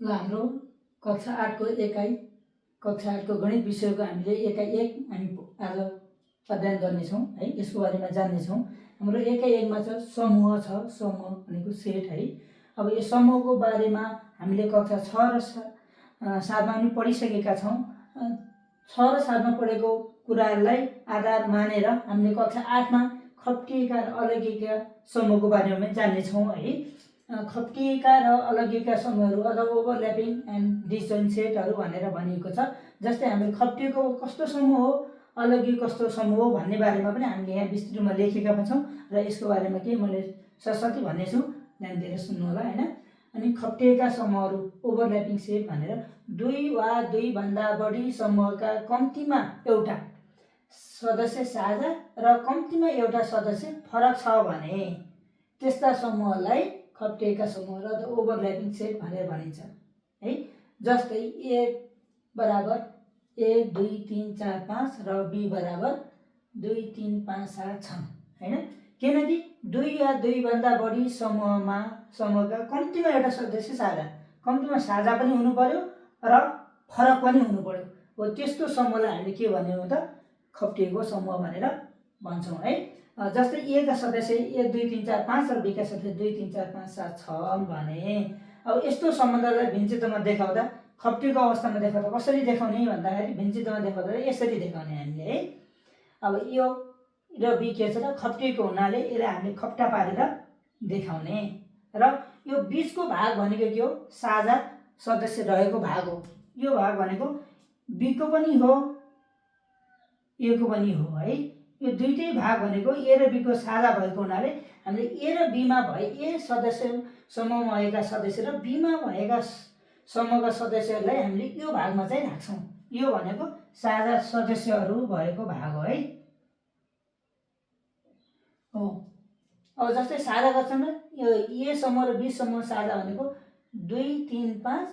ल हाम्रो कक्षा 8 को एकाइ कक्षा 8 को गणित विषयको हामीले एकाइ 1 हामी आज अध्ययन गर्नेछौँ है। यसको बारेमा जान्नेछौँ। हाम्रो एकाइ 1 मा छ समूह भनेको सेट है। अब यो समूहको बारेमा हामीले कक्षा 6 र 7 मा पनि पढिसकेका छौँ। 6 र 7 मा पढेको कुराहरूलाई आधार मानेर हामीले कक्षा 8 मा खप्टिएका र अलग्गिएका समूहको बारेमा पनि जान्नेछौँ है। खप्टिएका र अलग्गिएका समूहहरू अथवा ओभरल्यापिङ एन्ड डिसजोइन्ट सेटहरू भनेर भनिएको छ। जस्तै हामीले खप्टिएको कस्तो समूह हो, अलग्गिएको कस्तो समूह हो भन्ने बारेमा पनि हामीले यहाँ विस्तृत रूपमा लेखेका पनि छौँ र यसको बारेमा केही मैले सरसर्ती भन्नेछु, ध्यान दिएर सुन्नु होला हैन। अनि खप्टिएका समूहहरू ओभरल्यापिङ सेट भनेर दुई वा दुई भन्दा बढी समूहका कम्तीमा एउटा सदस्य साझा र कम्तीमा एउटा सदस्य फरक छ भने त्यस्ता समूहलाई खप्टिएका समूह र ओभरल्यापिङ सेट भनेर भनिन्छ है। जस्तै ए बराबर 1 2 3 4 5 र बी बराबर 2 3 5 7 छन् हैन। किनकि दुई या दुई भन्दा बढी समूहका कम्तीमा एउटा सदस्य साझा, कम्तीमा साझा पनि हुनु पर्यो र फरक पनि हुनु पर्यो। हो त्यस्तो समूहलाई हामीले के भन्यौँ त खप्टिएको समूह भनेर भन्छौँ है। जस्तै ए का सदस्य 1 2 3 4 5 र बी का सदस्य 2 3 4 5 7 छन् भने अब यस्तो सम्बन्धलाई भिन्नचित्रमा देखाउँदा खप्टिएको अवस्थामा देखाउँदा कसरी देखाउने भन्दाखेरि भिन्नचित्रमा देखाउँदा यसरी देखाउने हामीले है। अब यो र बी के छ त खप्टिएको हुनाले यसलाई हामीले खप्टा पारेर देखाउने र यो बीचको भाग भनेको के हो, साझा सदस्य रहेको भाग हो। यो भाग भनेको बी को पनि हो, ए को पनि हो है। यो दुईटै भाग भनेको ए र बी को साझा भएको हुनाले हामीले ए र बी मा भए ए सदस्य समूहमा भएका सदस्य र बी मा भएका समूहका सदस्यहरूलाई हामीले यो भागमा चाहिँ राख्छौँ। यो भनेको साझा सदस्यहरू भएको भाग हो है। हो अब जस्तै साझा गर्छन् यो ए समूह र बी समूह साझा भनेको 2 3 5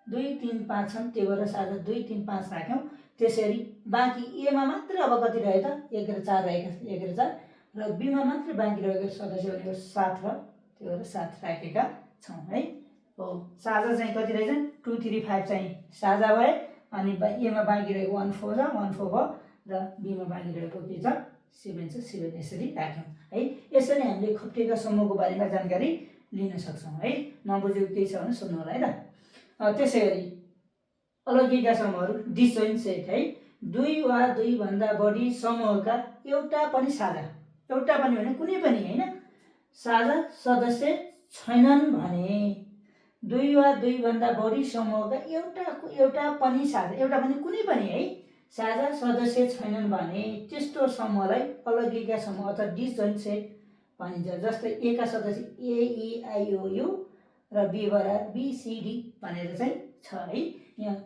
2 3 5 छन्, त्यही भएर साझा 2 3 5 राख्यौँ। त्यसरी बाँकी ए मा मात्र अब कति रह्यो त 1 र 4 रहेका 1 र 4 र बी मा मात्र बाँकी रहेको सदस्य भनेको 7 र त्यही भएर 7 राखेका छौँ है। हो साझा चाहिँ कति रहेछन् 2 3 5 चाहिँ साझा भए अनि ए मा बाँकी रहेको 1 4 छ 1 4 भयो र बी मा बाँकी रहेको के छ 7 छ 7 यसरी राख्यौँ है। यसरी हामीले खप्टिएका समूहको बारेमा जानकारी लिन सक्छौँ है। नबुझेको केही छ भने सुन्नु होला है त। त्यसैगरी अलग्गिएका समूहहरू डिसजोइन्ट सेट है। दुई वा दुई भन्दा बढी समूहका एउटा पनि साझा, एउटा पनि भने कुनै पनि हैन, साझा सदस्य छैनन् भने दुई वा दुई भन्दा बढी समूहका एउटा पनि साझा, एउटा पनि कुनै पनि है साझा सदस्य छैनन् भने त्यस्तो समूहलाई अलग्गिएका समूह अथवा डिसजोइन्ट सेट भनिन्छ। जस्तै ए का सदस्य ए ई आई ओ यू र बी बराबर बी सी डी भनेर चाहिँ छ है। यहाँ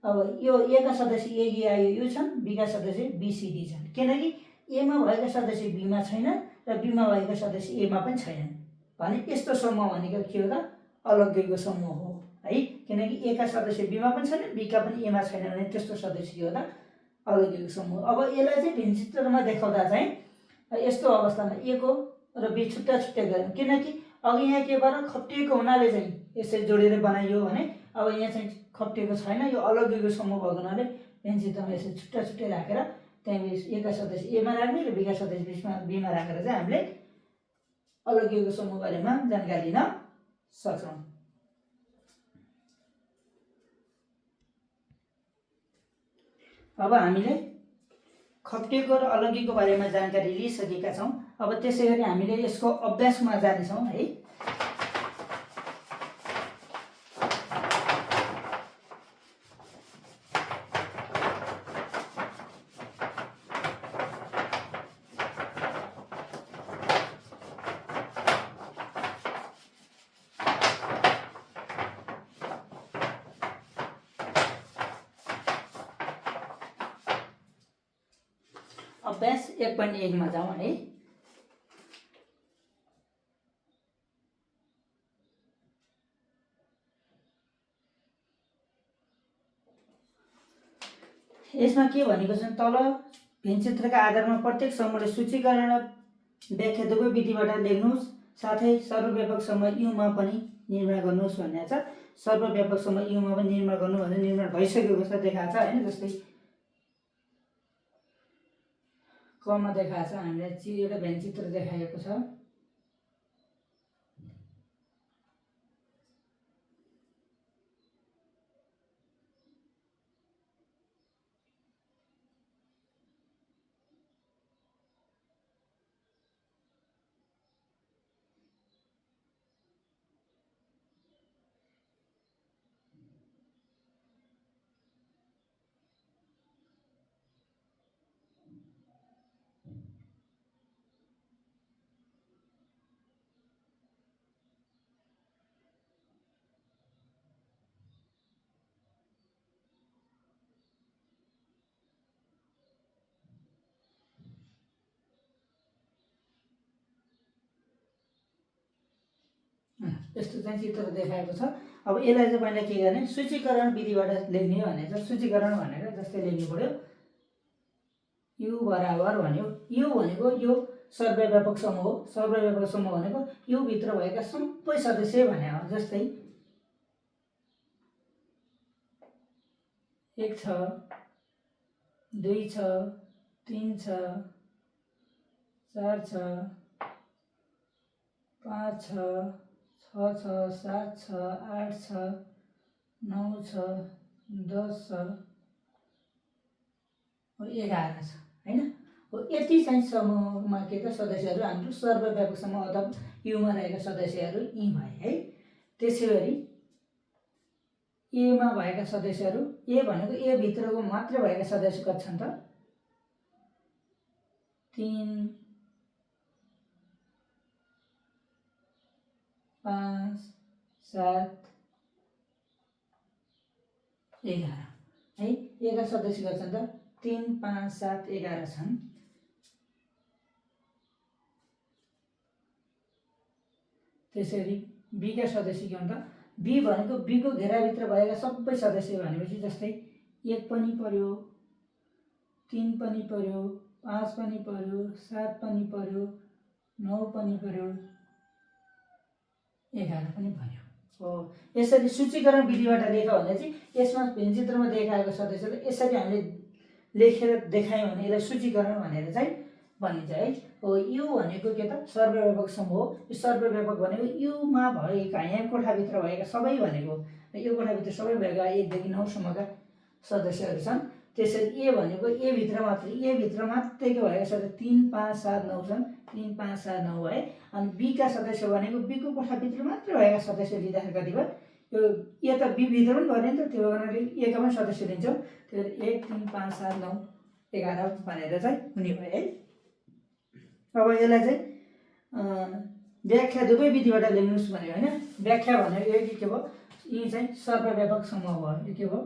अब यो ए का सदस्य ए ई आई ओ यू छन्, बी का सदस्य बी सी डी छन्। किनकि ए मा भएका सदस्य बी मा छैनन् र बी मा भएका सदस्य ए मा पनि छैनन् भने यस्तो समूह भनेको के हो त अलग्गिएको समूह हो है। किनकि ए का सदस्य बी मा पनि छैनन्, बी का पनि ए मा छैनन् भने त्यस्तो सदस्य के हो त अलग्गिएको समूह। अब यसलाई चाहिँ भिन्नचित्रमा देखाउँदा चाहिँ यस्तो अवस्थामा ए को र बी छुट्टा छुट्टै गऱ्यौँ। किनकि अघि यहाँ के भएर खप्टिएको हुनाले चाहिँ यसरी जोडेर बनाइयो भने अब यहाँ चाहिँ खप्टिएको छैन, यो अलग्गिएको समूह भएको हुनाले भिन्नचित्रमा यसरी छुट्टा छुट्टै राखेर त्यहाँदेखि ए का सदस्य ए मा राख्ने र बी का सदस्य बी मा राखेर चाहिँ हामीले अलग्गिएको समूह बारेमा जानकारी लिन सक्छौँ। अब हामीले खप्टिएको र अलग्गिएको बारेमा जानकारी लिइसकेका छौँ। अब त्यसैगरी हामीले यसको अभ्यासमा जानेछौँ है। अभ्यास 1.1 मा जाउँ है। यसमा के भनेको छ तल भिन्नचित्रका आधारमा प्रत्येक समूहले सूचीकरण व्याख्या दुवै विधिबाट लेख्नुहोस्, साथै सर्वव्यापक समूह युमा पनि निर्माण गर्नुहोस् भन्ने छ। सर्वव्यापक समूह युमा पनि निर्माण गर्नु भनेर निर्माण भइसकेको छ देखाएको छ हैन। जस्तै कमा देखाएको छ हामीलाई एउटा व्यञ्चित्र देखाएको छ। यस्तो चाहिँ चित्र देखाएको छ। अब यसलाई चाहिँ पहिला के गर्ने, सूचीकरण विधिबाट लेख्ने भनेको छ। सूचीकरण भनेर जस्तै लेख्नु पर्यो यु बराबर भन्यो, यु भनेको यो सर्वव्यापक समूह हो। सर्वव्यापक समूह भनेको यु भित्र भएका सबै सदस्य भने हो। जस्तै 1 छ, 2 छ, 3 छ, 4 छ, 5 छ, 6 छ, 7 छ, 8 छ, 9 छ, 10 छ, 11 छ हैन। हो यति चाहिँ समूहमा के त सदस्यहरू हाम्रो सर्वव्यापक समूह अथवा युमा रहेका सदस्यहरू यी भए है। त्यसैगरी एमा भएका सदस्यहरू, ए भनेको ए भित्रको मात्र भएका सदस्य कति छन् त 3 5 7 11 है। एका सदस्य कति छन् त 3 5 7 11 छन्। त्यसरी बी का सदस्य के हुन् त, बी भनेको बी को घेराभित्र भएका सबै सदस्य भनेपछि जस्तै 1 पनि पर्यो, 3 पनि पर्यो, 5 पनि पर्यो, 7 पनि पर्यो, 9 पनि पर्यो, 11 पनि पर्यो। हो यसरी सूचीकरण विधिबाट लेख्यो भने चाहिँ यसमा व्यञ्चित्रमा देखाएको सदस्यलाई यसरी हामीले लेखेर देखायौँ भने यसलाई सूचीकरण भनेर चाहिँ भनिन्छ है। हो यु भनेको के त सर्वव्यापक समूह हो। यो सर्वव्यापक भनेको युमा भएका यहाँ कोठाभित्र भएका सबै भनेको, यो कोठाभित्र सबै भएका 1 देखि 9 सम्मका सदस्यहरू छन्। त्यसरी ए भनेको ए भित्र मात्रैको भएका सदस्य 3 5 7 9 छन्। 3 5 7 9 है। अनि बी का सदस्य भनेको बी को कोठाभित्र मात्र भएका सदस्य लिँदाखेरि कति भयो, यो त बी भित्र पनि भयो नि त, त्यो कारणले ए का पनि सदस्य लिन्छौँ। त्यो 1 3 5 7 9 11 भनेर चाहिँ हुने भयो है। अब यसलाई चाहिँ व्याख्या दुवै विधिबाट लेख्नुस् भन्यो हैन। व्याख्या भनेको यो के भयो, यी चाहिँ सर्वव्यापक समूह भयो। यो के भयो,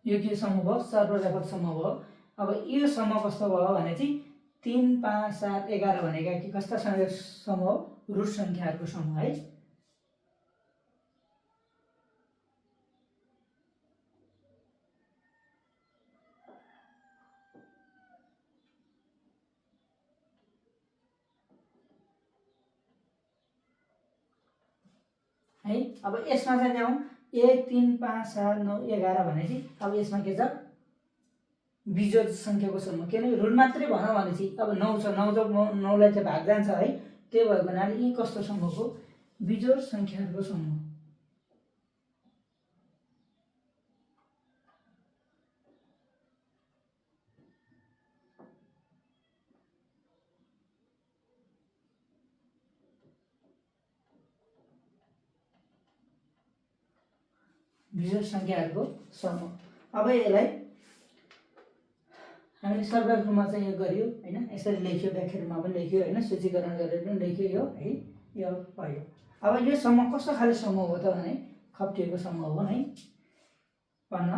यो के समूह भयो, सर्वव्यापक समूह भयो। अब यो समूह कस्तो भयो भने चाहिँ 3 5 7 11 भनेका के कस्ता समूह, रुट संख्याहरूको समूह है। है अब यसमा चाहिँ ल्याउँ 1 3 5 7 9 11 भनेपछि अब यसमा के छ बिजोड संख्याको समूह, किनभने रुट मात्रै भनौँ भनेपछि अब 9 छ, 9 जब 9 लाई चाहिँ भाग जान्छ है। त्यो भएको हुनाले यी कस्तो समूहको बिजोड संख्याहरूको समूह। बिजोड संख्याहरूको समूह। अब यसलाई हामीले सर्वव्यापक रूपमा चाहिँ यो गरियो हैन, यसरी लेख्यो, व्याख्या रूपमा पनि लेख्यो हैन, सूचीकरण गरेर पनि लेख्यो यो है। यो भयो। अब यो समूह कस्तो खाले समूह हो त भने खप्टिएको समूह हो है भन्न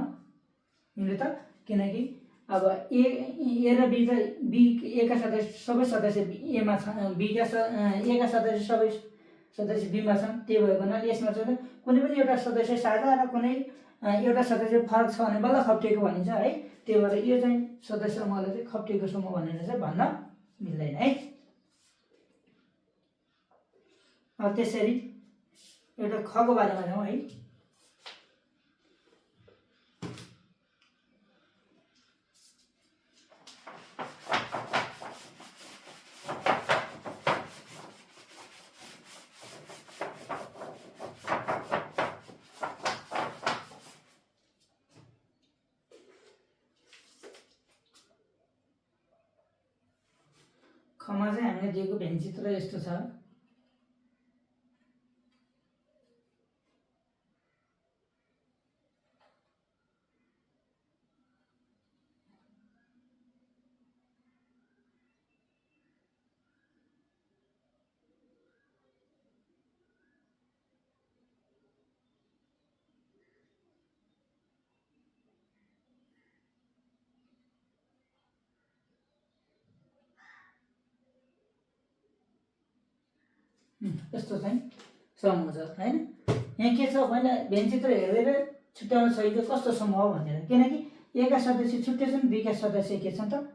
मिल्यो त। किनकि अब ए र बी चाहिँ बी ए का सदस्य सबै सदस्य ए मा छन्, बी का ए का सदस्य सबै सदस्य बीमा छन्। त्यही भएको हुनाले यसमा चाहिँ कुनै पनि एउटा सदस्य साझा र कुनै एउटा सदस्य फरक छ भने बल्ल खप्टिएको भनिन्छ है। त्यही भएर यो चाहिँ सदस्य समूहलाई चाहिँ खप्टिएको समूह भनेर चाहिँ भन्न मिल्दैन है। त्यसरी एउटा खको बारेमा जाउँ है। खमा चाहिँ हामीले दिएको भेन्चित्र यस्तो छ। यस्तो चाहिँ समूह छ हैन। यहाँ के छ भने भेन्चित्र हेरेर छुट्याउन सकिन्छ कस्तो समूह हो भनेर, किनकि ए का सदस्य छुट्टै छन्, बी का सदस्य के छन् त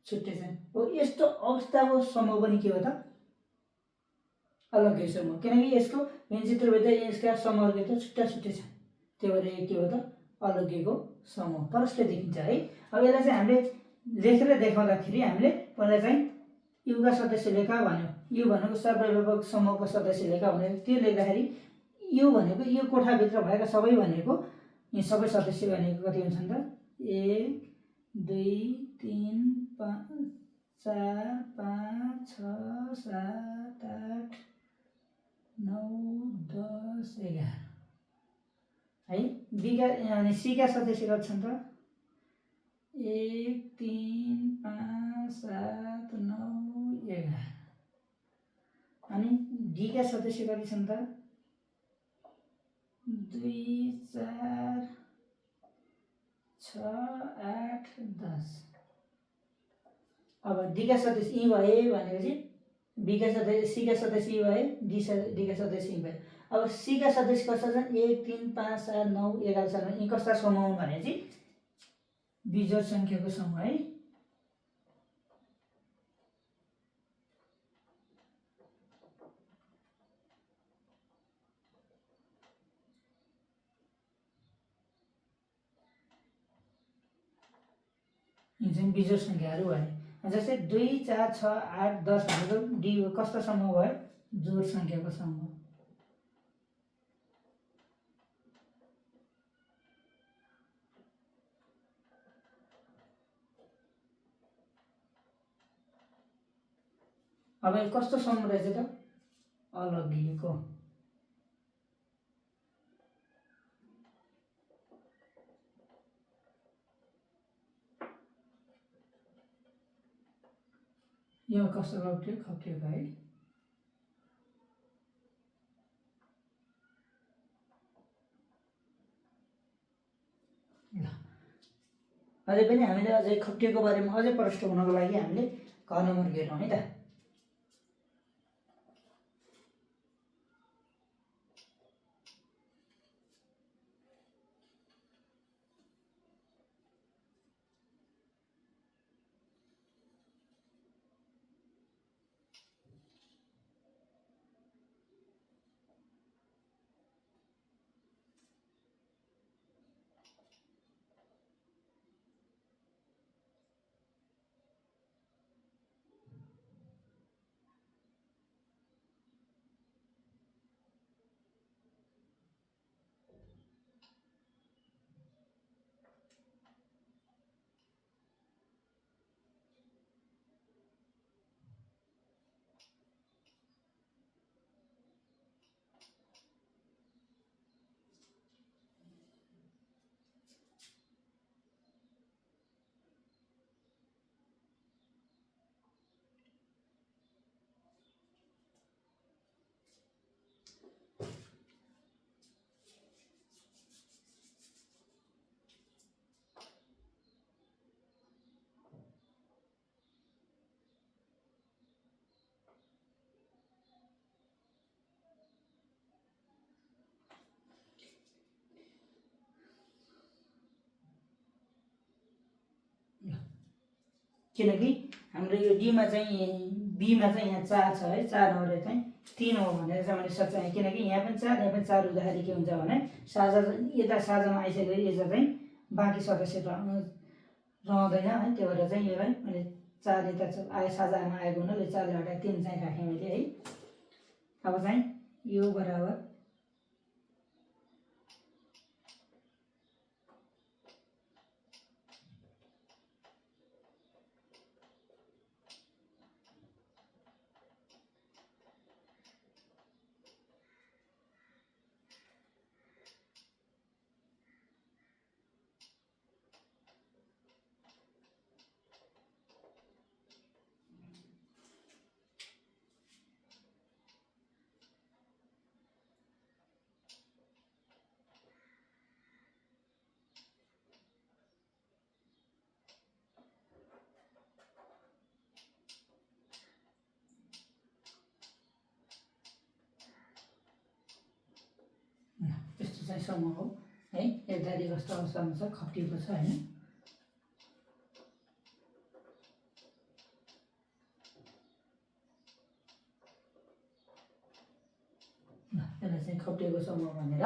छुट्टै छन्। हो यस्तो अवस्थाको समूह पनि के हो त अलग्गै समूह, किनकि यसको भेन्चित्रभित्र यसका समूहहरू त छुट्टा छुट्टै छन्। त्यही भएर यो के हो त अलग्गैको समूह परस्पर देखिन्छ है। अब यसलाई चाहिँ हामीले लेखेर देखाउँदाखेरि हामीले पहिला चाहिँ युका सदस्यले का भन्यो, यु भनेको सर्वव्यापक समूहको सदस्यले का भन्यो। त्यो लेख्दाखेरि यु भनेको यो कोठाभित्र भएका सबै भनेको यी सबै सदस्य भनेको कति हुन्छन् त 1 2 3 4 5 6 7 8 9 10 11 है। बीका अनि सीका सदस्य कति छन् त 1 3 5 7 9 11 अनि डीका सदस्य कति छन् त 2 4 6 8 10। अब डीका सदस्य यी भए भनेपछि बीका सदस्य सीका सदस्य यी भए, डीका सदस्य यी भए। अब सीका सदस्य कस्ता छन् 1 3 5 7 9 11 छन्। यी कस्ता समूह हुन् भनेपछि बिजोड संख्याको समूह है। यी चाहिँ बिजोड संख्याहरू भए। जस्तै 2 4 6 8 10 भनेको डी कस्तो समूह भयो जोड संख्याको समूह। अब यो कस्तो समूह रहेछ त अलग्गिएको। यो कस्तो खप्टिएको है। ल अझै पनि हामीले अझै खप्टिएको बारेमा अझै प्रष्ट हुनको लागि हामीले क नम्बर हेरौँ है त। किनकि हाम्रो यो डीमा चाहिँ बीमा चाहिँ यहाँ 4 छ है, 4 नभएर चाहिँ 3 हो भनेर चाहिँ मैले सच्याएँ। किनकि यहाँ पनि 4 यहाँ पनि 4 हुँदाखेरि के हुन्छ भने साझा यता साझामा आइसकेपछि यता चाहिँ बाँकी सदस्य रहँदैन है। त्यो भएर चाहिँ यसलाई मैले 4 यता आयो, साझामा आएको हुनाले 4 ले हटाएर 3 चाहिँ राखेँ मैले है। अब चाहिँ यो बराबर यस्तो चाहिँ समूह हो है। एकधारी कस्तो अवस्थामा छ, खप्टिएको छ हैन। यसलाई चाहिँ खप्टिएको समूह भनेर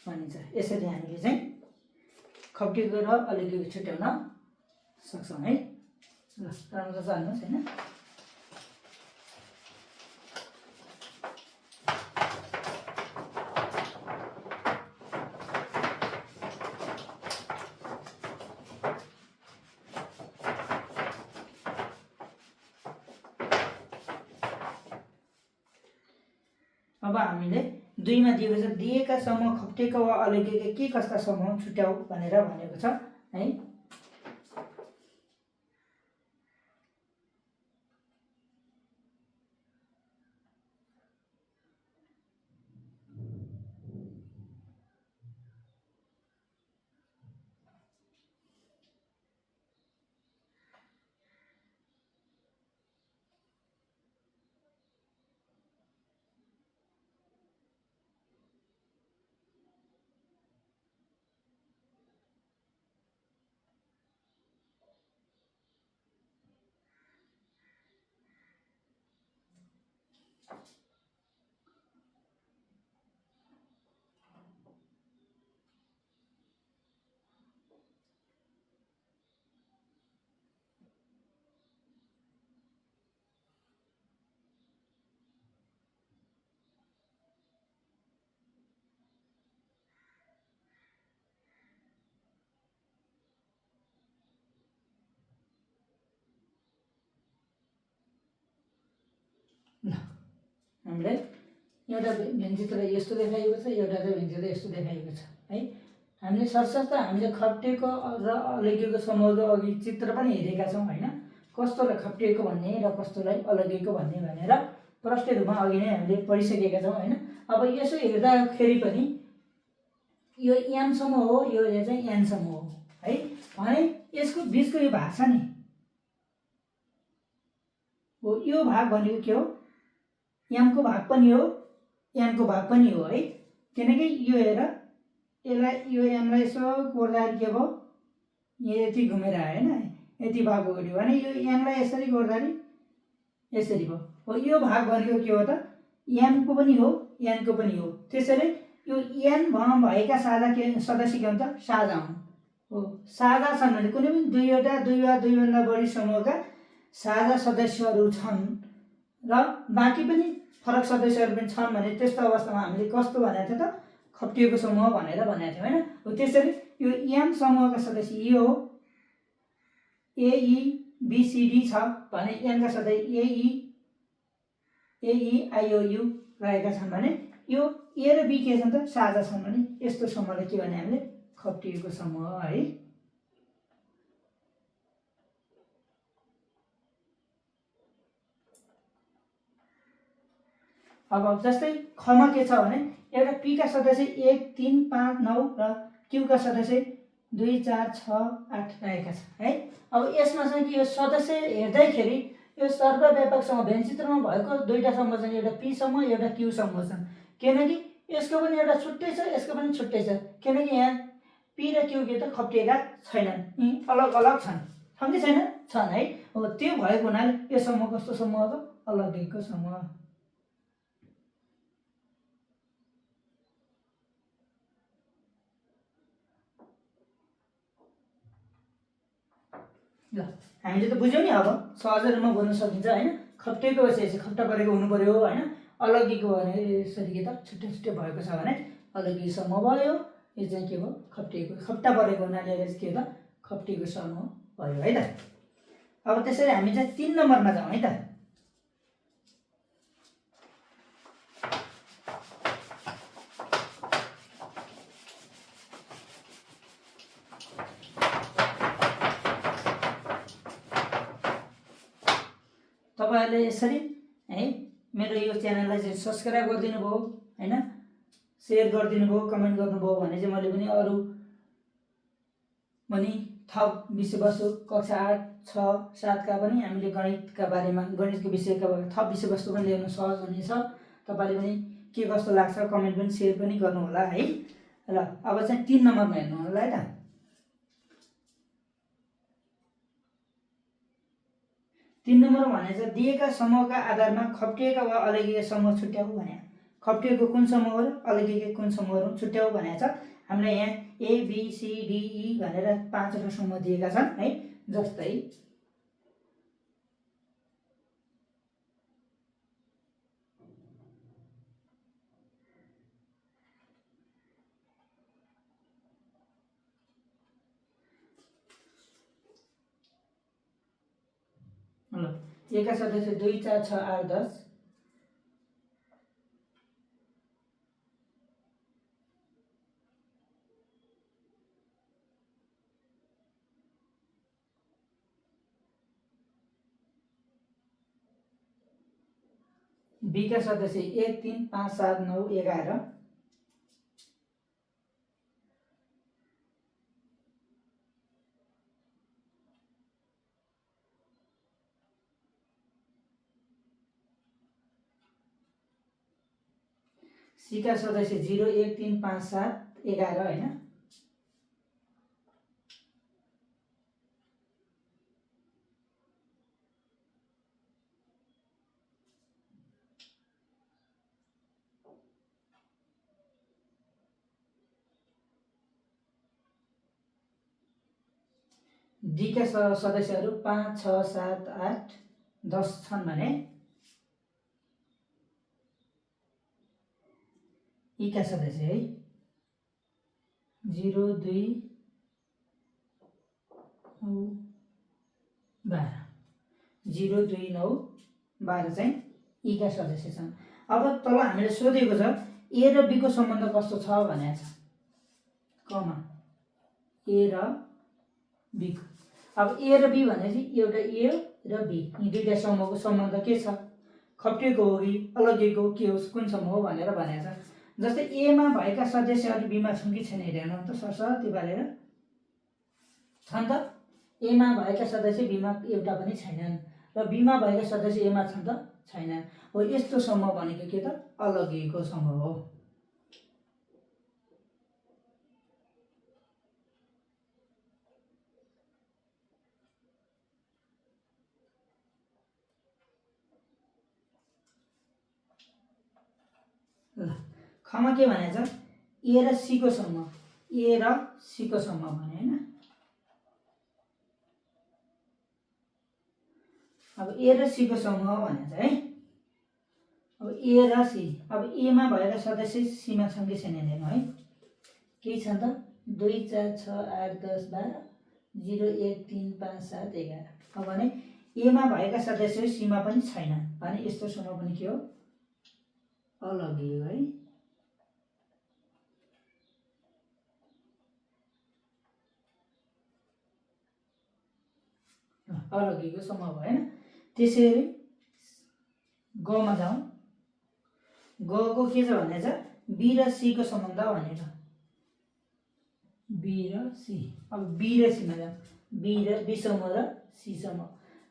भनिन्छ। यसरी हामीले चाहिँ खप्टिएको र अलग्गै छुट्याउन सक्छौँ है। ल राम्रो जान्नुहोस् हैन। अब हामीले 2 मा दिएको छ दिएका समूह खप्टिएका वा अलग्गैका के कस्ता समूह छुट्याऊ भनेर भनेको छ है। ल हामीलाई एउटा व्यञ्जित्र यस्तो देखाइएको छ, एउटा चाहिँ व्यञ्जित्र यस्तो देखाइएको छ है। हामीले सरसर्त हामीले खप्टिएको र अलग्गैको समूहको अघि चित्र पनि हेरेका छौँ हैन। कस्तोलाई खप्टिएको भन्ने र कस्तोलाई अलग्गैको भन्ने भनेर प्रष्ट रूपमा अघि नै हामीले पढिसकेका छौँ हैन। अब यसो हेर्दाखेरि पनि यो एम समूह हो, यो चाहिँ एन समूह हो है। भने यसको बीचको यो भाग छ नि हो, यो भाग भनेको के हो, एमको भाग पनि हो एनको भाग पनि हो है। किनकि यो हेर यसलाई यो एमलाई यसो कोर्दाखेरि के भयो, यति घुमेर आयो हैन, यति भाग गयो भने यो एमलाई यसरी कोर्दाखेरि यसरी भयो हो। यो भाग भनेको के हो त, एमको पनि हो एनको पनि हो। त्यसैले यो एन भएका साझा के सदस्य के हुन्छ, साझा हुन् हो। साझा छन् भने कुनै पनि दुईवटा दुई वा दुईभन्दा बढी समूहका साझा सदस्यहरू छन् र बाँकी पनि फरक सदस्यहरू पनि छन् भने त्यस्तो अवस्थामा हामीले कस्तो भनेको थियो त, खप्टिएको समूह भनेर भनेको थियौँ हैन। हो त्यसरी यो एम समूहका सदस्य यो हो, AEBCD छ भने एनका सदस्य AEIOU रहेका छन् भने यो ए र बी के छन् त, साझा छन् भने यस्तो समूहलाई के भने हामीले खप्टिएको समूह है। अब जस्तै खमा के छ भने एउटा पी का सदस्य 1 3 5 9 र क्यू का सदस्य 2 4 6 8 रहेका छन् है। अब यसमा चाहिँ के यो सदस्य हेर्दैखेरि यो सर्वव्यापक समूह व्यञ्जित्रमा भएको दुईटा समूह छन्, एउटा पी समूह एउटा क्यू समूह छन्। किनकि यसको पनि एउटा छुट्टै छ यसको पनि छुट्टै छ, किनकि यहाँ पी र क्यू के त खप्टिएका छैनन्, यी अलग अलग छन् छन् कि छैन? छन् है। हो त्यो भएको हुनाले यो समूह कस्तो समूह हो? अलग्गैको समूह। ल हामीले त बुझ्यौँ नि अब सहज रूपमा बोल्न सकिन्छ होइन। खप्टेको बसेपछि खप्टा परेको हुनु पर्यो होइन। अलग्गीको भने यसरी के त छुट्टै छुट्टै भएको छ भने अलग्गी समूह भयो। यो चाहिँ के भयो? खप्टिएको खप्टा परेको हुनाले के हो त? खप्टिएको समूह भयो है त। अब त्यसरी हामी चाहिँ 3 नम्बरमा जाउँ है त। तपाईहरुले यसरी है मेरो यो च्यानललाई चाहिँ सब्स्क्राइब गरिदिनु भयो हैन, शेयर गरिदिनु भयो, कमेन्ट गर्नुभयो भने चाहिँ मैले पनि अरु पनि थप विषयवस्तु कक्षा 8, 6, 7 का पनि हामीले गणितका बारेमा गणितको विषयका थप विषयवस्तु पनि ल्याउन सहज हुनेछ। तपाईले पनि के कस्तो लाग्छ कमेन्ट पनि शेयर पनि गर्नु होला है। ल अब चाहिँ 3 नम्बरमा हेर्नु होला है त। 3 नम्बर भने चाहिँ दिएका समूहका आधारमा खप्टिएका वा अलग्गिएका समूह छुट्याऊ भने। खप्टिएको कुन समूह हो र अलग्गिएका कुन समूहहरू छुट्याऊ भनेको छ। हामीलाई यहाँ A B C D E भनेर 5 वटा समूह दिएका छन् है। जस्तै ल ए का सदस्य 2, 4, 6, 8, 10। बी का सदस्य 1, 3, 5, 7, 9, 11। सी का सदस्य 0, 1, 3, 5, 7, 11 हैन। डी का सदस्यहरू 5, 6, 7, 8, 10 छन् भने ई का सदस्य है 0, 2, 9, 12। 0, 2, 9, 12 चाहिँ ई का सदस्य छन्। अब तल हामीले सोधेको छ ए र बी को सम्बन्ध कस्तो छ भनेको छ। कमा ए र बी को। अब ए र बी भनेपछि एउटा ए र बी यी दुईटा समूहको सम्बन्ध के छ? खप्टिएको हो कि अलग्गिएको के हो कुन समूह हो भनेर भनेको छ। जस्तै ए मा भएका सदस्यहरू बी मा छन् कि छैन हेर्नु त सरसर्ती बारेर छन् त। ए मा भएका सदस्य बी मा एउटा पनि छैनन् र बी मा भएका सदस्य ए मा छन् त छैनन्। हो यस्तो समूह भनेको के त? अलग्गिएको समूह हो। ल खमा के भनेछ? ए र सी को समूह, ए र सी को समूह भने हैन। अब ए र सी को समूह भनेछ है। अब ए र सी, अब ए मा भएका सदस्य सी मा छन् कि छैनन् हेर्नु है। के छन् त? 2, 4, 6, 8, 10, 12, 0, 1, 3, 5, 7, 11। अब भने ए मा भएका सदस्य सी मा पनि छैनन् भने यस्तो समूह पनि के हो? अलग्गिएको है। अलग्गिएको समूह भयो हैन। त्यसैगरी ग मा जाउँ। ग को के छ भनेछ? बी र सी को सम्बन्ध भनेर। बी र सी। अब बी र सी मा जाउँ। बी समूह र सी समूह।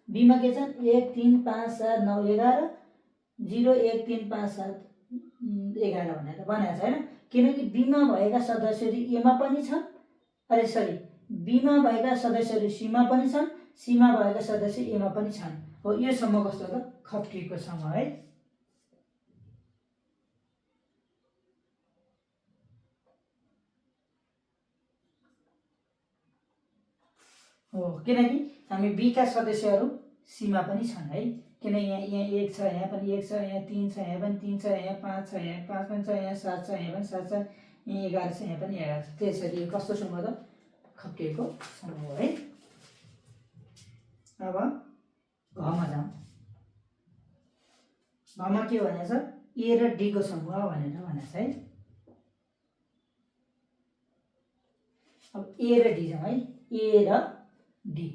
बी मा के छन्? 1, 3, 5, 7, 9, 11, 0, 1, 3, 5, 7, 11 भनेर भनेको छ हैन। किनकि बी मा भएका सदस्यहरू ए मा पनि छन्, अरे सरी बी मा भएका सदस्यहरू सी मा पनि छन्, सीमा भएका सदस्य एमा पनि छन्। हो यो समूह कस्तो त खप्टिएको समूह है। हो किनकि हामी बीका सदस्यहरू सीमा पनि छन् है। किन यहाँ 1 छ, यहाँ पनि 1 छ, यहाँ 3 छ, यहाँ पनि 3 छ, यहाँ 5 छ, यहाँ 5 पनि छ, यहाँ 7 छ, यहाँ पनि 7 छ, यहाँ 11 छ, यहाँ पनि 11 छ। त्यसरी यो कस्तो समूह त खप्टिएको समूह हो है। अब घमा जाउँ। घमा के भनेछ ए र डी को समूह भनेर भनेछ है। अब ए र डी जाउँ है। ए र डी।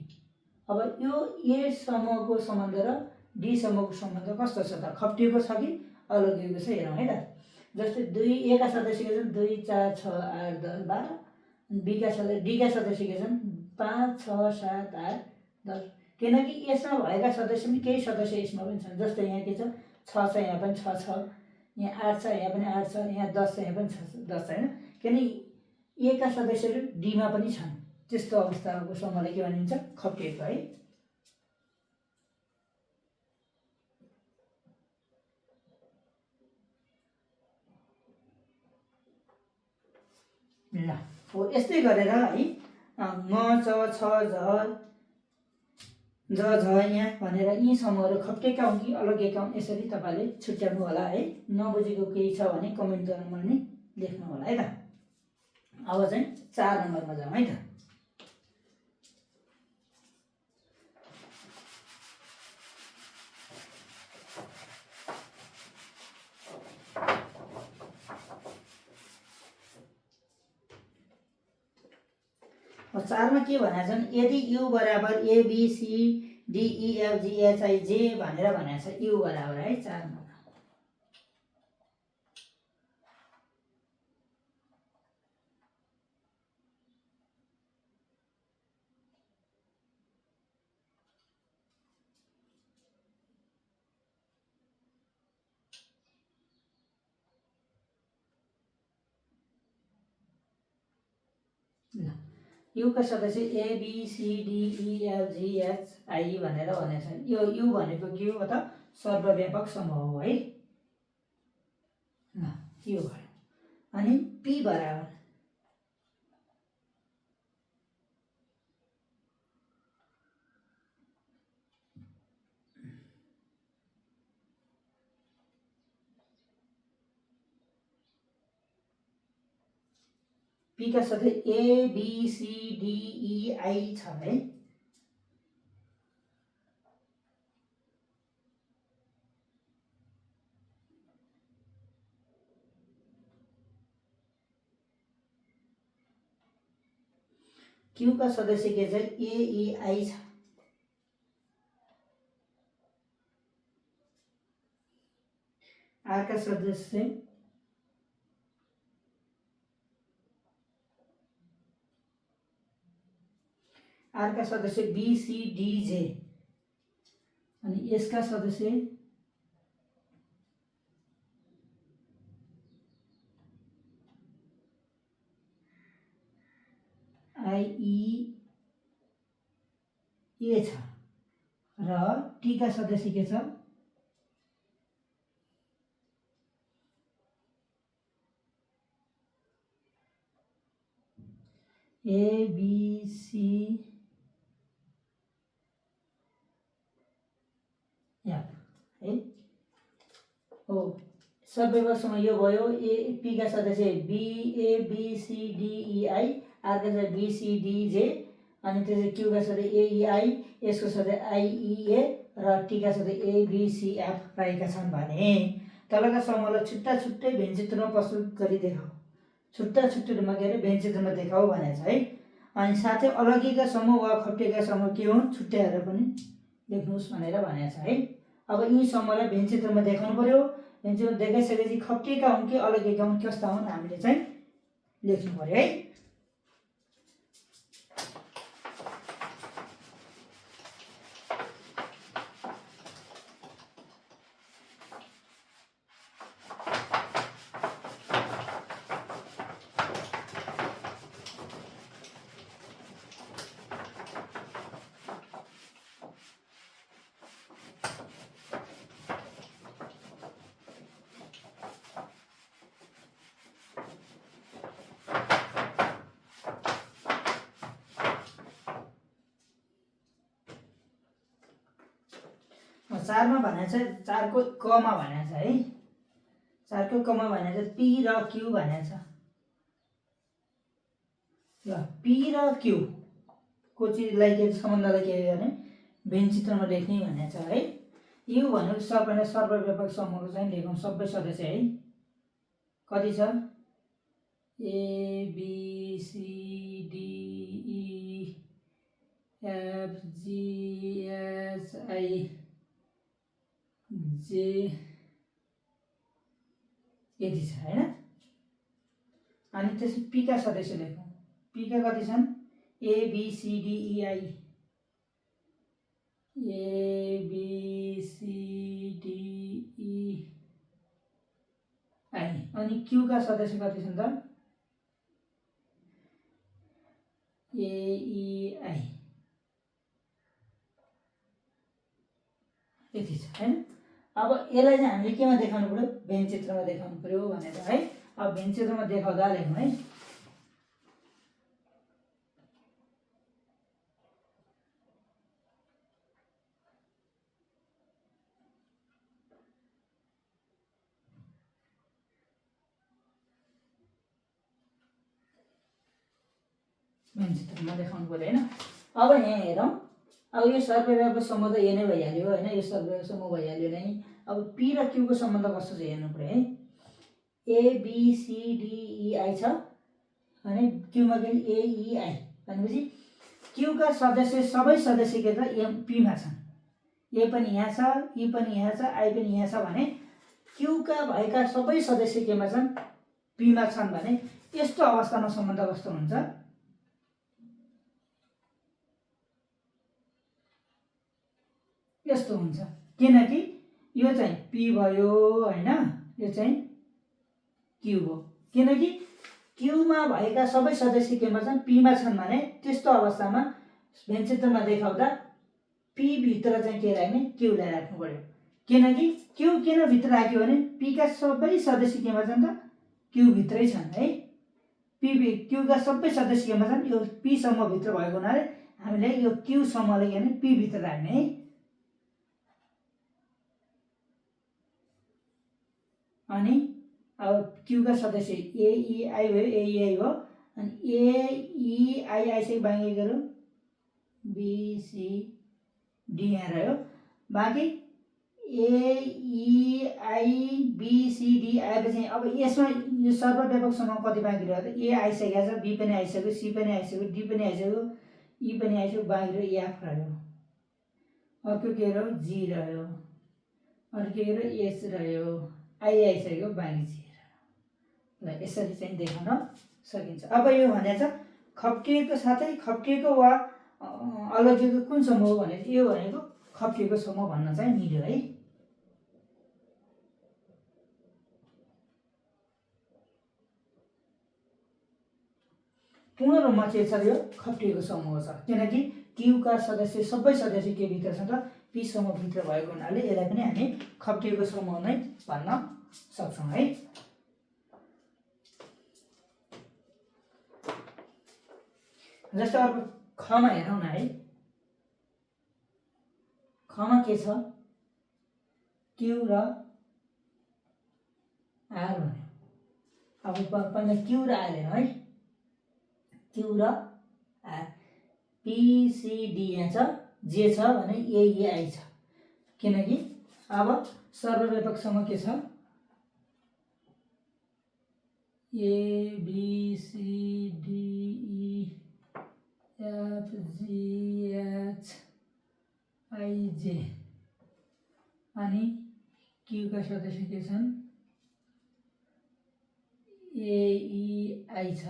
अब यो ए समूहको सम्बन्ध र डी समूहको सम्बन्ध कस्तो छ त खप्टिएको छ कि अलगिएको छ हेरौँ है त। जस्तै 2 ए का सदस्य के छन् 2 4 6 8 10 12। बी का सदस्य डी का सदस्य के छन् 5 6 7 8 10। किनकि यसमा भएका सदस्य पनि केही सदस्य यसमा पनि छन्। जस्तै यहाँ के छ 6 छ, यहाँ पनि 6 छ, यहाँ 8 छ, यहाँ पनि 8 छ, यहाँ 10 छ, यहाँ पनि 10 छ हैन। किनकि ए का सदस्यहरू डीमा पनि छन्। त्यस्तो अवस्थाको समूहलाई के भनिन्छ खप्टिएको है। ल हो यस्तै गरेर है म च छ झ यहाँ भनेर यी समूहहरू खप्टिएका हुन् कि अलगिएका हुन् यसरी तपाईँले छुट्याउनु होला है। नबुझेको केही छ भने कमेन्ट गरेर पनि लेख्नु होला है त। अब चाहिँ 4 नम्बरमा जाउँ है त। चारमा के भनेको छन् यदि यु बराबर A B C D E F G H I J भनेर भनेको छ। यु बराबर है 4 मा। ल यु का सदस्य A B C D E F G H I भनेर भनेको छ। यो यु भनेको के हो त सर्वव्यापक समूह हो है। ल यो भयो। अनि पी बराबर पी का सदस्य A B C D E I छ है। क्यू का सदस्य के छ ए ई आई छ। आर का सदस्य आर का सदस्य बी सी डी जे अनि यसका सदस्य आई ई ए छ र टी का सदस्य के छ ए बी सी एफ है। हो सर्वव्यापकसँग यो भयो। ए पी का सदस्य B A B C D E I R का सदस्य बी सी डी जे अनि त्यसै क्यू का सदस्य ए ई आई यसको सदस्य आई ई ए र टी का सदस्य ए बी सी एफ रहेका छन् भने तलका समूहलाई छुट्टा छुट्टै व्यञ्चित्रमा प्रस्तुत गरी देखाऊ। छुट्टा छुट्टै रूपमा के अरे व्यञ्चित्रमा देखाऊ भनेको छ है। अनि साथै अलगिएका समूह वा खप्टिएका समूह के हुन् छुट्याएर पनि लेख्नुहोस् भनेर भनेको छ है। अब यी समूहलाई व्यञ्चित्रमा देखाउनु पर्यो। व्यञ्चित्रमा देखाइसकेपछि खप्टिएका हुन् कि अलगिएका हुन् कस्ता हुन् हामीले चाहिँ लेख्नु पर्यो है। 4मा भनेको छ 4को कमा भनेको छ है 4को कमा भनेको छ पी र क्यू भनेको छ ल पी र क्यू को चिजलाई के सम्बन्धलाई के गर्ने भेन चित्रमा लेख्ने भनेको छ है यु भनेको सबैले सर्वव्यापक समूहको चाहिँ लेखौँ सबै सदस्य है कति छ A B C D E F G H I J यति छ हैन अनि त्यसपछि पीका सदस्य लेखौँ पीका कति छन् A B C D E I A B C D E I अनि क्यूका सदस्य कति छन् त ए ई आई यति छ हैन अब यसलाई चाहिँ हामीले केमा देखाउनु पर्यो भेन चित्रमा देखाउनु पर्यो भनेर है अब भेन चित्रमा देखाउँदा लेखौँ है भेन चित्रमा देखाउनु पर्यो हैन अब यहाँ हेरौँ अब यो सर्वव्यापक सम्बन्ध यो नै भइहाल्यो हैन यो सर्वव्यापक समूह भइहाल्यो नै अब पी र क्यू को सम्बन्ध कस्तो छ हेर्नु पर्यो है A B C D E I छ अनि क्यूमा के ए ई आई भनेपछि क्यूका सदस्य सबै सदस्य के त एम पीमा छन् ए पनि यहाँ छ ई पनि यहाँ छ आई पनि यहाँ छ भने क्यूका भएका सबै सदस्य केमा छन् पीमा छन् भने यस्तो अवस्थामा सम्बन्ध कस्तो हुन्छ यस्तो हुन्छ किनकि यो चाहिँ पी भयो हैन यो चाहिँ क्यू हो किनकि क्यूमा भएका सबै सदस्य केमा छन् पीमा छन् भने त्यस्तो अवस्थामा भेन चित्रमा देखाउँदा पी भित्र चाहिँ के राख्ने क्यूलाई राख्नु पर्यो किनकि क्यू किन भित्र राख्यो भने पीका सबै सदस्य केमा छन् त क्यू भित्रै छन् है पी क्यूका सबै सदस्य केमा छन् यो पी समूह भित्र भएको हुनाले हामीले यो क्यू समूहलाई के भने पी भित्र राख्ने है अनि अब क्यूका सदस्य ए ई आई भयो ए ई आई हो अनि ए ई आई आई चाहिँ बाँकी गरौँ बी सी डी यहाँ रह्यो बाँकी ए ई आई बी सी डी आएपछि अब यसमा यो सर्वव्यापक समूह कति बाँकी रह्यो त ए आइसकेको छ बी पनि आइसक्यो सी पनि आइसक्यो डी पनि आइसक्यो ई पनि आइसक्यो बाँकी रह्यो एफ रह्यो अर्को के रह्यो जी रह्यो अर्को के रह्यो एच रह्यो आई आइसक्यो बाँकी जी ल यसरी चाहिँ देखाउन सकिन्छ अब यो भनेको छ खप्टिएको साथै खप्टिएको वा अलगिएको कुन समूह हो भने यो भनेको खप्टिएको समूह भन्न चाहिँ मिल्यो है पूर्ण रूपमा के छ यो खप्टिएको समूह छ किनकि क्यूका सदस्य सबै सदस्य के भित्र छ त पी समूह भित्र भएको हुनाले यसलाई पनि हामी खप्टिएको समूह नै भन्न सक्छौँ है जस्तो अब खमा हेरौँ न है खमा के छ क्यू र आर भन्यो अब पहिला क्यू र आर हेरौँ है क्यू र आर पिसिडी यहाँ छ जे छ भने एई छ किनकि अब सर्वव्यापक समूह के छ A B C D E F G H I J अनि क्यूका सदस्य के छन् एई आई छ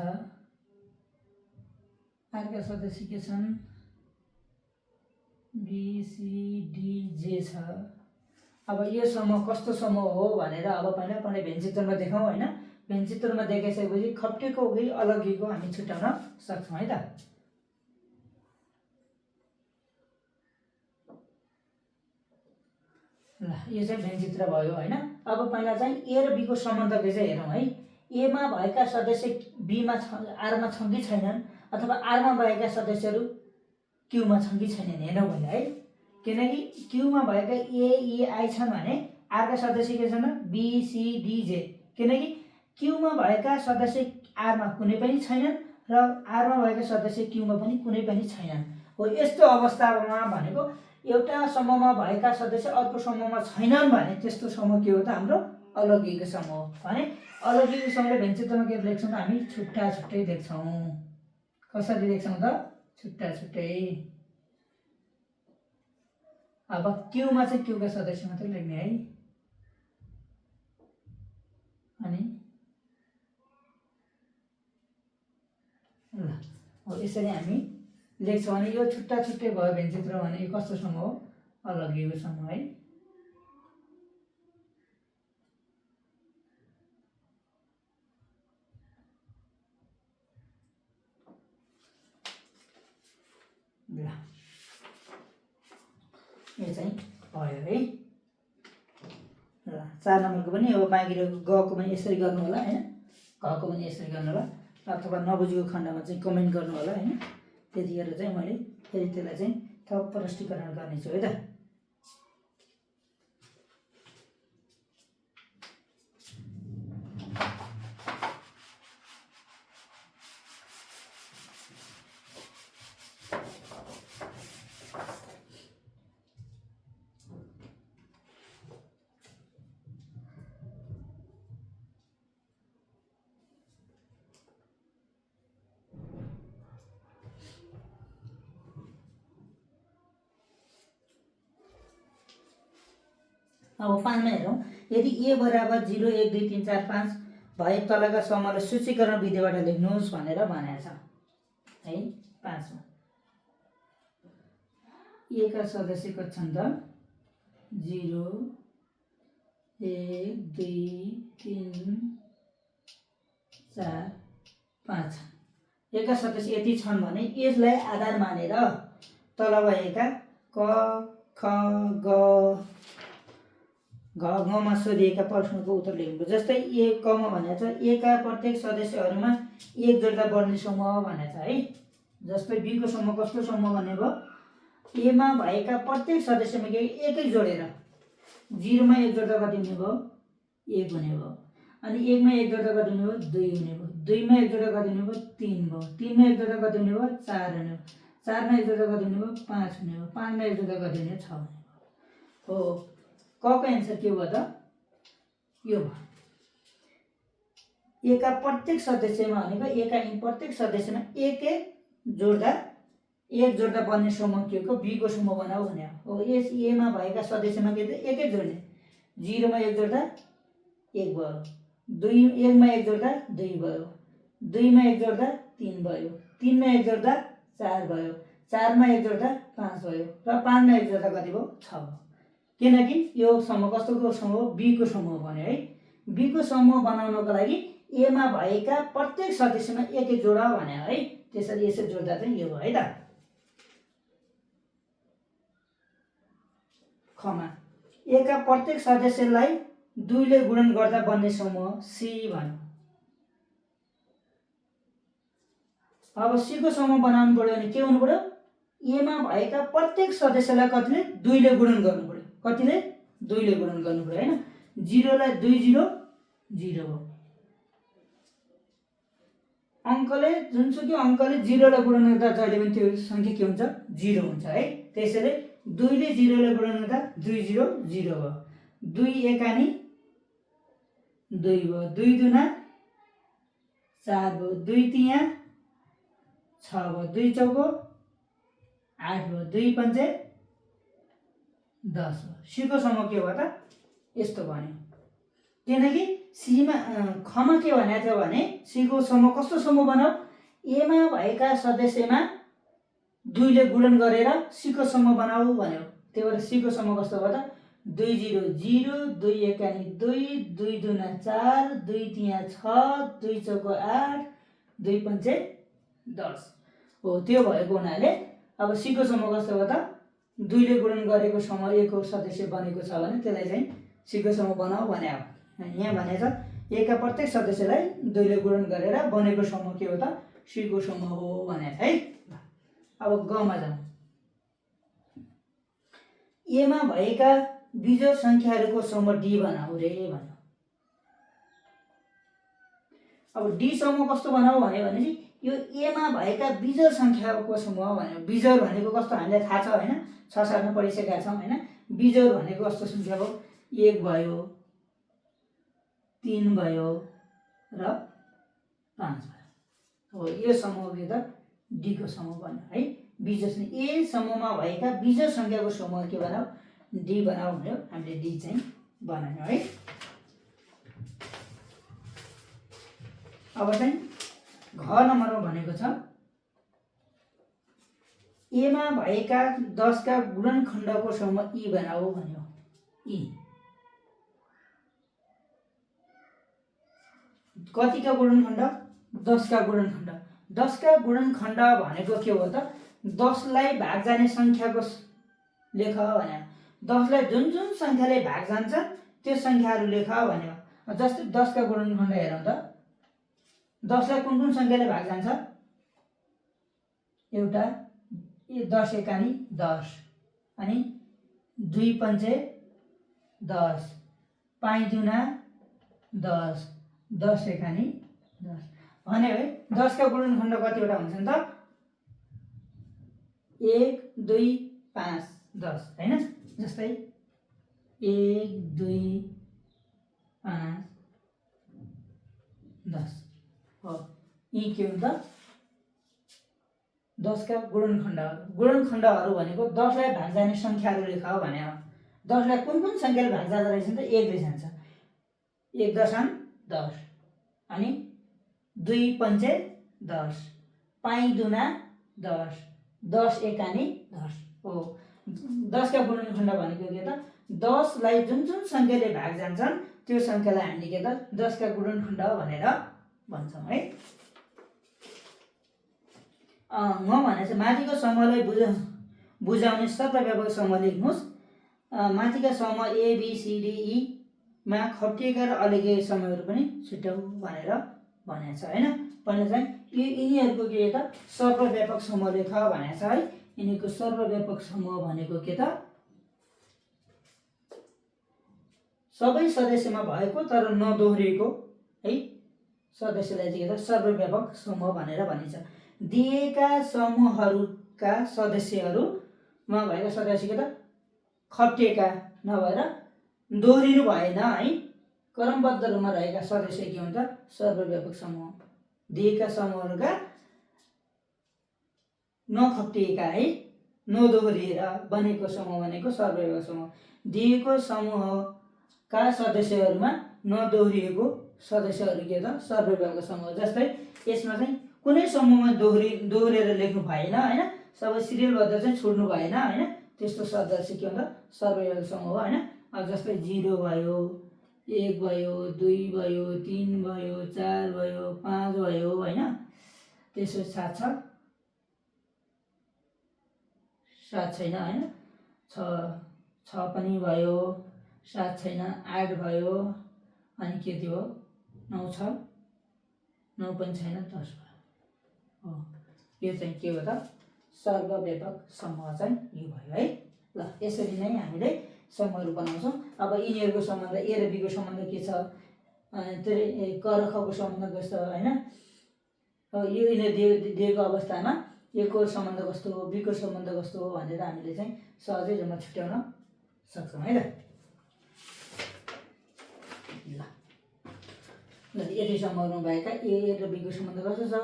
आरका सदस्य के छन् बीसीडीजे छ अब यो समूह कस्तो समूह हो भनेर अब पहिला भेन चित्रमा देखाउँ हैन भेन चित्रमा देखाइसकेपछि खप्टेको कि अलगिएको हामी छुट्याउन सक्छौँ है त ल यो चाहिँ भेन चित्र भयो हैन अब पहिला चाहिँ ए र बी को सम्बन्धले चाहिँ हेरौँ है ए मा भएका सदस्य बी मा आर मा छन् कि छैनन् अथवा आर मा भएका सदस्यहरू क्यू मा छन् कि छैनन् हेरौँ पहिला है किनकि क्यूमा भएका एई छन् भने आरका सदस्य के छन् बी सी डी जे किनकि क्यूमा भएका सदस्य आरमा कुनै पनि छैनन् र आरमा भएका सदस्य क्यूमा पनि कुनै पनि छैनन् हो यस्तो अवस्थामा भनेको एउटा समूहमा भएका सदस्य अर्को समूहमा छैनन् भने त्यस्तो समूह के हो त हाम्रो अलौकिक समूह भने अलौकिक समूहले भेन्चित्रमा के लेख्छौँ हामी छुट्टा छुट्टै लेख्छौँ कसरी लेख्छौँ त छुट्टा छुट्टै अब क्यूमा चाहिँ क्यूका सदस्य मात्रै लेख्ने है अनि ल अब यसरी हामी लेख्छौँ भने यो छुट्टा छुट्टै भयो भेन्चित्र भने यो कस्तो समूह हो अलौकिक समूह है ल यो चाहिँ भयो है ल 4 नम्बरको पनि अब बाँकी गको पनि यसरी गर्नु होला हैन गको पनि यसरी गर्नु होला अथवा नबुझेको खण्डमा चाहिँ कमेन्ट गर्नु होला हैन त्यतिखेर चाहिँ मैले फेरि त्यसलाई चाहिँ थप प्रष्टीकरण गर्नेछु है त अब 5 मा हेरौँ यदि ए बराबर 0 1 2 3 4 5 भए तलका समूहलाई सूचीकरण विधिबाट लेख्नुहोस् भनेर भनेको छ है 5 मा ए का सदस्य कति छन् त 0 1 2 3 4 5 ए का सदस्य यति छन् भने यसलाई आधार मानेर तल भएका क ख ग घमा सोधिएका प्रश्नको उत्तर लेख्नु जस्तै ए कमा भनेको छ ए का प्रत्येक सदस्यहरूमा एक जोड्दा बढ्ने समूह भनेको छ है जस्तै बी को समूह कस्तो समूह भन्ने भयो ए मा भएका प्रत्येक सदस्यमा के एकै जोडेर 0 मा एक जोड्दा कति हुने भयो 1 हुने भयो अनि 1 मा एक जोड्दा कति हुने भयो 2 हुने भयो 2 मा एक जोड्दा कति हुने भयो 3 भयो 3 मा एक जोड्दा कति हुने भयो 4 हुने भयो 4 मा एक जोड्दा कति हुने भयो 5 हुने भयो 5 मा एक जोड्दा कति हुने 6 हुने भयो हो क को एन्सर के भयो त यो भयो ए का प्रत्येक सदस्यमा भनेको ए का प्रत्येक सदस्यमा एक एक जोड्दा बन्ने समूह के को बी को समूह बनाऊ भने हो यस ए मा भएका सदस्यमा के त एक एक जोड्ने 0 मा एक जोड्दा 1 भयो 2 1 मा एक जोड्दा 2 भयो 2 मा एक जोड्दा 3 भयो 3 मा एक जोड्दा 4 भयो 4 मा एक जोड्दा 5 भयो र 5 मा एक जोड्दा कति भयो 6 भयो किनकि यो समूह कस्तोको समूह बी को समूह बन्यो है बी को समूह बनाउनको लागि ए मा भएका प्रत्येक सदस्यमा एक एक जोडा भने है त्यसरी यसरी जोड्दा चाहिँ यो भयो है त खमा ए का प्रत्येक सदस्यलाई 2 ले गुणन गर्दा बन्ने समूह सी भन्यो अब सी को समूह बनाउनु पर्यो भने के हुनु पर्यो ए मा भएका प्रत्येक सदस्यलाई कतिले 2 ले गुणन गर्नु पर्यो कतिले 2 ले गुणन गर्नु पर्यो हैन 0 लाई 2 0 0 हो अंकले जुनसुकै अंकले 0 लाई गुणन गर्दा जहिले पनि त्यो संख्या के हुन्छ 0 हुन्छ है त्यसैले 2 ले 0 लाई गुणन गर्दा 2 0 0 हो 2 एकानी 2 भयो 2 दुना 4 भयो 2 तिया 6 भयो 2 चौको 8 भयो 2 पञ्चे 10 हो सी को समूह के भयो त यस्तो भन्यो किनकि सी मा खमा के भनेको थियो भने सी को समूह कस्तो समूह बनाऊ ए मा भएका सदस्यमा 2 ले गुणन गरेर सी को समूह बनाऊ भन्यो त्यही भएर सी को समूह कस्तो भयो त 2 0 0 2 एकानी 2 2 दुना 4 2 तिया 6 2 चौको 8 2 पञ्चे 10 हो त्यो भएको हुनाले अब सी को समूह कस्तो भयो त 2 ले गुणन गरेको समूह ए को सदस्य बनेको छ भने त्यसलाई चाहिँ सी को समूह बनाऊ भने अब यहाँ भनेछ ए का प्रत्येक सदस्यलाई 2 ले गुणन गरेर बनेको समूह के हो त सी को समूह हो भने है अब ग मा जाउँ एमा भएका बिजोड संख्याहरूको समूह डी बनाऊ रे भन्यो। अब डी समूह कस्तो बनाऊ भन्यो भने चाहिँ यो एमा भएका बिजोड संख्याको समूह भन्यो। बिजोड भनेको कस्तो हामीलाई थाहा छ हैन, 6-7 मा पढिसकेका छौं हैन। बिजोड भनेको कस्तो संख्या हो, 1 भयो, 3 भयो र 5 भयो। हो यो समूह के त डी को समूह बन्यो है। बिजोड ए समूहमा भएका बिजोड संख्याको समूह के बनाऊ, डी बनाऊ भन्यो। हामीले डी चाहिँ बनायौं है। अब चाहिँ घ नम्बरमा भनेको छ एमा भएका 10 का गुणनखण्डको समूह ई बनाऊ भन्यो। ई कतिका गुणनखण्ड, 10 का गुणनखण्ड। 10 का गुणनखण्ड भनेको के हो त, 10 लाई भाग जाने संख्याको लेख भन्यो। 10 लाई जुन जुन संख्याले भाग जान्छ त्यो संख्याहरू लेख भन्यो। जस्तै 10 का गुणनखण्ड हेरौँ त, 10 लाई कुन कुन संख्याले भाग जान्छ, एउटा 10 एकानी 10 अनि 2 पंचे 10, 5 दुना 10, 10 एकानी 10 भने है। 10 का गुणनखण्ड कतिवटा हुन्छन् त, 1 2 5 10 हैन। जस्तै 1 2 5 10 हो। यी के हुन्छ, 10 का गुणनखण्डहरू। गुणनखण्डहरू भनेको 10 लाई भाग जाने संख्याहरू लेख भने। 10 लाई कुन कुन संख्याले भाग जाँदो रहेछ त, 1 ले जान्छ, 1 दशांश 10 अनि 2 पंचे 10, 5 दुना 10, 10 एकानी 10 हो। 10 का गुणनखण्ड भनेको के त, 10 लाई जुन जुन संख्याले भाग जान्छन् त्यो संख्यालाई हामीले के त 10 का गुणनखण्ड भनेर भन्छौं है। म भने चाहिँ माथिको समूहलाई बुझाउने सर्वव्यापक समूह लेख्नुस्। माथिका समूह A B C D E मा खप्टिएका र अलग्गै समूहहरू पनि छुट्याऊ भनेर भनेको छ हैन। पहिला चाहिँ यिनीहरूको के त सर्वव्यापक समूह लेख भनेको छ है। यिनीको सर्वव्यापक समूह भनेको के त, सबै सदस्यमा भएको तर नदोहोरिएको है सदस्यलाई चाहिँ के त सर्वव्यापक समूह भनेर भनिन्छ। दिएका समूहहरूका सदस्यहरूमा भएका सदस्य के त खप्टिएका नभएर दोहोरिनु भएन है, क्रमबद्ध रूपमा रहेका सदस्य के हुन्छ, सर्वव्यापक समूह। दिएका समूहहरूका नखप्टिएका है, नदोहोरिएर बनेको समूह भनेको सर्वव्यापक समूह। दिएको समूहका सदस्यहरूमा नदोहोरिएको सदस्यहरू के त सर्वव्यापक समूह। जस्तै यसमा चाहिँ कुनै समूहमा दोहोरेर लेख्नु भएन हैन, सबै सिरियलबद्ध चाहिँ छोड्नु भएन हैन, त्यस्तो सदस्य के हुन्छ सर्वव्यापक समूह हो हैन। अब जस्तै 0 भयो, 1 भयो, 2 भयो, 3 भयो, 4 भयो, 5 भयो हैन। त्यसो साथ छैन हैन, 6 पनि भयो, 7 छैन, 8 भयो अनि के थियो 9 छ, 9 पनि छैन, 10 भयो हो। यो चाहिँ के हो त सर्वव्यापक समूह चाहिँ यो भयो है। ल यसरी नै हामीले समूहहरू बनाउँछौं। अब यिनीहरूको सम्बन्ध ए र बी को सम्बन्ध के छ, क र ख को सम्बन्ध कस्तो हैन। यो यिनीहरू दिएको अवस्थामा ए को सम्बन्ध कस्तो हो, बी को सम्बन्ध कस्तो हो भनेर हामीले चाहिँ सहजै रूपमा छुट्याउन सक्छौं है त। ल यदि समूहमा भएका ए र बी को सम्बन्ध कस्तो छ,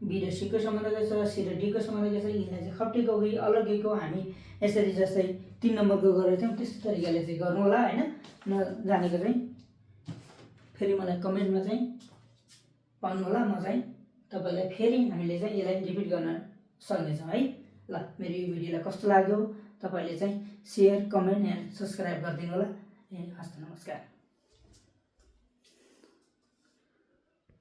बी र सी को सम्बन्ध कस्तो छ, सी र डी को सम्बन्ध के छ, यिनीलाई चाहिँ खप्टिएको कि अलग्गैको हामी यसरी जस्तै 3 नम्बरको गरेको थियौं त्यस्तो तरिकाले चाहिँ गर्नु होला हैन। नजानेको चाहिँ फेरि मलाई कमेन्टमा चाहिँ पाउनु होला, म चाहिँ तपाईलाई फेरि हामीले चाहिँ यसलाई रिपिट गर्न सक्नेछौँ है। ल मेरो यो भिडियोलाई कस्तो लाग्यो तपाईले चाहिँ शेयर, कमेन्ट एन्ड सब्स्क्राइब गरिदिनु होला। हस्त नमस्कार।